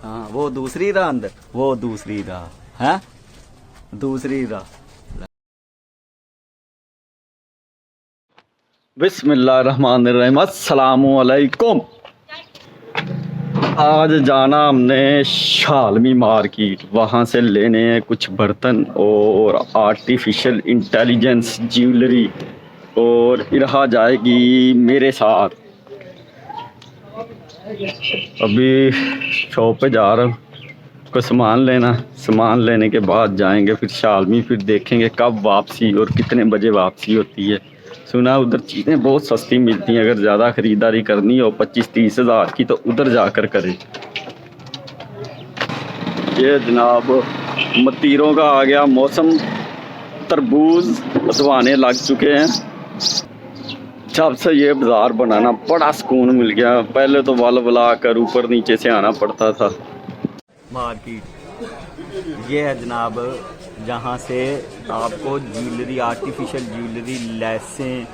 हाँ वो दूसरी राह अंदर, वो दूसरी राह है, दूसरी राह। बिस्मिल्लाहिर्रहमानिर्रहीम, अस्सलामु अलैकुम। आज जाना हमने शालमी मार्केट, वहाँ से लेने हैं कुछ बर्तन और आर्टिफिशियल इंटेलिजेंस ज्वेलरी, और इरहा जाएगी मेरे साथ। अभी शॉप पे जा रहा हूँ कुछ सामान लेना, सामान लेने के बाद जाएंगे फिर शालमी, फिर देखेंगे कब वापसी और कितने बजे वापसी होती है। सुना उधर चीज़ें बहुत सस्ती मिलती हैं, अगर ज़्यादा ख़रीदारी करनी हो 25-30 हज़ार की तो उधर जाकर करें। ये जनाब मतीरों का आ गया मौसम, तरबूज अदवाने लग चुके हैं। जब से ये बाज़ार बनाना बड़ा सुकून मिल गया, पहले तो वल वला कर ऊपर नीचे से आना पड़ता था। मार्केट ये है जनाब, जहाँ से आपको ज्वेलरी, आर्टिफिशियल ज्वेलरी, लेसें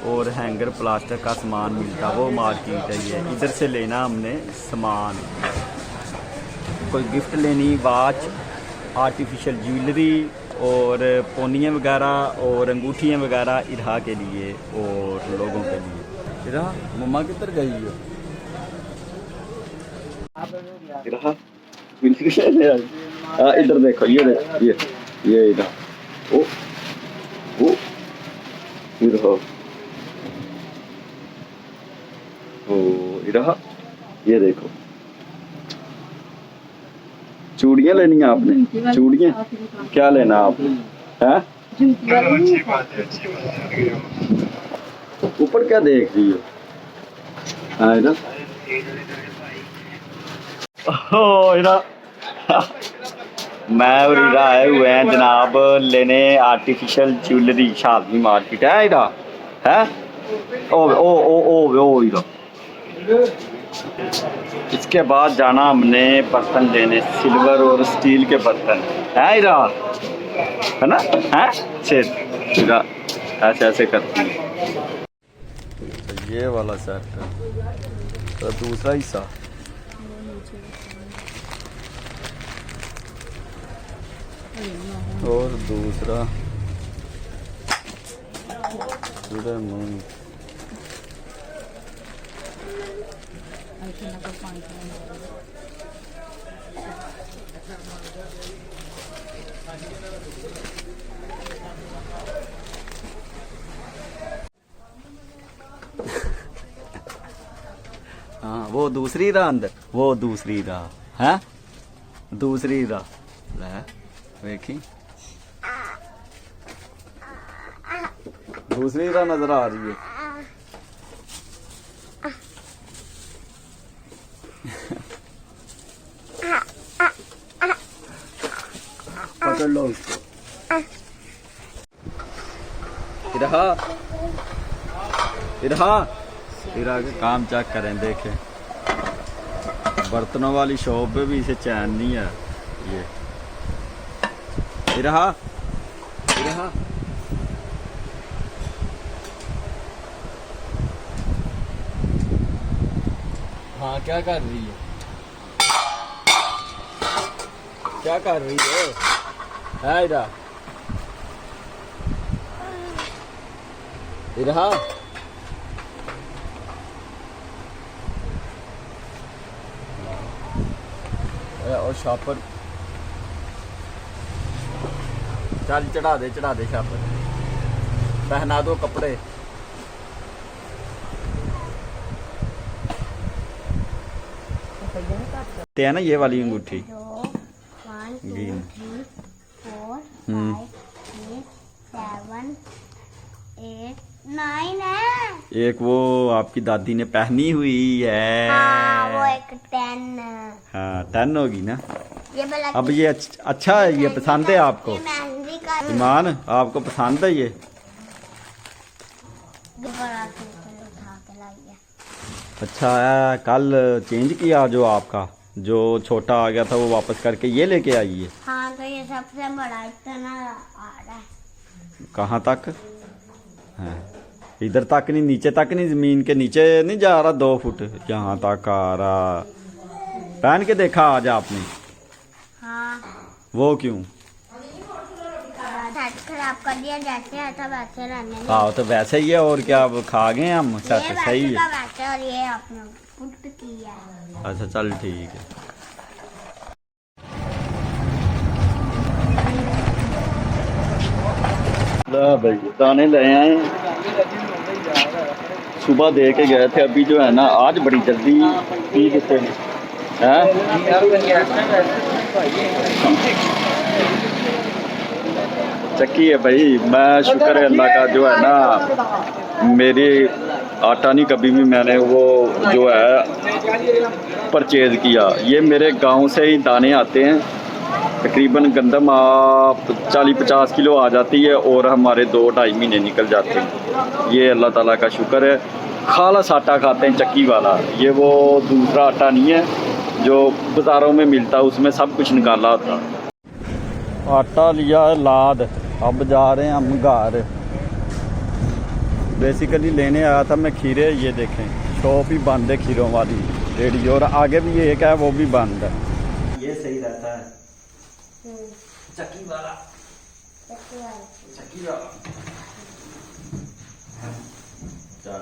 और हैंगर प्लास्टर का सामान मिलता, वो मार्केट है ये। इधर से लेना हमने सामान, कोई गिफ्ट लेनी, वॉच, आर्टिफिशियल ज्वेलरी और पोनियाँ वगैरह और अंगूठियाँ वगैरह इरहा के लिए और लोगों के लिए। इरहा मम्मा किधर गई है? इरहा इधर देखो, ये देखो, ये इधर, ओ इधर इधर, ये देखो चूड़ियाँ लेनी है आपने? चूड़ियाँ क्या लेना आपने? हैं? ऊपर क्या देख रही हो? हाँ इधर मैं और इरा आए हुए हैं जनाब लेने आर्टिफिशियल ज्वेलरी, शालमी मार्केट है इरा है। ओ इरा, इसके बाद जाना हमने बर्तन लेने, सिल्वर और स्टील के बर्तन है इरा, है ना? है सेठ इरा ऐसे ऐसे करती है। तो ये वाला सेट है, तो दूसरा हिस्सा और दूसरा हाँ वो दूसरी राह अंदर, वो दूसरी राह है, दूसरी राह देखी, दूसरी राह नजर आ रही है। पकड़ लो उसको। इरहा इरहा इरहा के काम चेक करें, देखें बर्तनों वाली शॉप पे भी इसे चैन नहीं है। ये इरहा इरहा हाँ क्या कर रही है, क्या कर रही है इरा? इरहा और शापर चल चढ़ा दे शापर, पहना दो कपड़े। ते है ना ये वाली अंगूठी ग्रीन। 4 5 6 7 8 9 है। एक वो आपकी दादी ने पहनी हुई है। हाँ, वो एक 10। हाँ 10 होगी ना ये अब। ये अच्छा है, ये पसंद है आपको? ईमान आपको पसंद है ये? अच्छा है, कल चेंज किया जो आपका, जो छोटा आ गया था वो वापस करके ये लेके आई है। हाँ तो ये सबसे बड़ा इतना आ रहा है। कहाँ तक है? इधर तक नहीं, नीचे तक नहीं, जमीन के नीचे नहीं जा रहा, 2 फुट यहाँ तक आ रहा। पहन के देखा आज आपने? हाँ, वो क्यों? छत खराब कर दिया, जैसे है था वैसे रहने दो। हाँ तो वैसे ही है, और क्या अब खा गए हम? ये सच सही वैसे का है। वैसे, और ये आपने पुट किया है। अच्छा चल ठीक है। ला भाई दाने ले आए, सुबह दे के गए थे, अभी जो है ना आज बड़ी जल्दी पी देते हैं। चक्की है भाई, मैं शुक्र है अल्लाह का जो है ना, मेरी आटा नहीं कभी भी मैंने वो जो है परचेज किया। ये मेरे गांव से ही दाने आते हैं, तकरीबन गंदम आप 40-50 किलो आ जाती है और हमारे 2-2.5 महीने निकल जाते हैं। ये अल्लाह ताला का शुक्र है। खालस आटा खाते हैं चक्की वाला, ये वो दूसरा आटा नहीं है जो बाज़ारों में मिलता, उसमें सब कुछ निकाला होता। आटा लिया है लाद, अब जा रहे हैं हम घर। बेसिकली लेने आया था मैं खीरे, ये देखें शॉप ही बंद है खीरों वाली रेडी, और आगे भी एक है वो भी बंद है। ये सही रहता है चक्की वाला, चक्की वाला। चल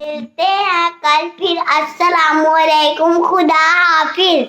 मिलते हैं कल फिर। अस्सलामुअलैकुम, खुदा हाफिज।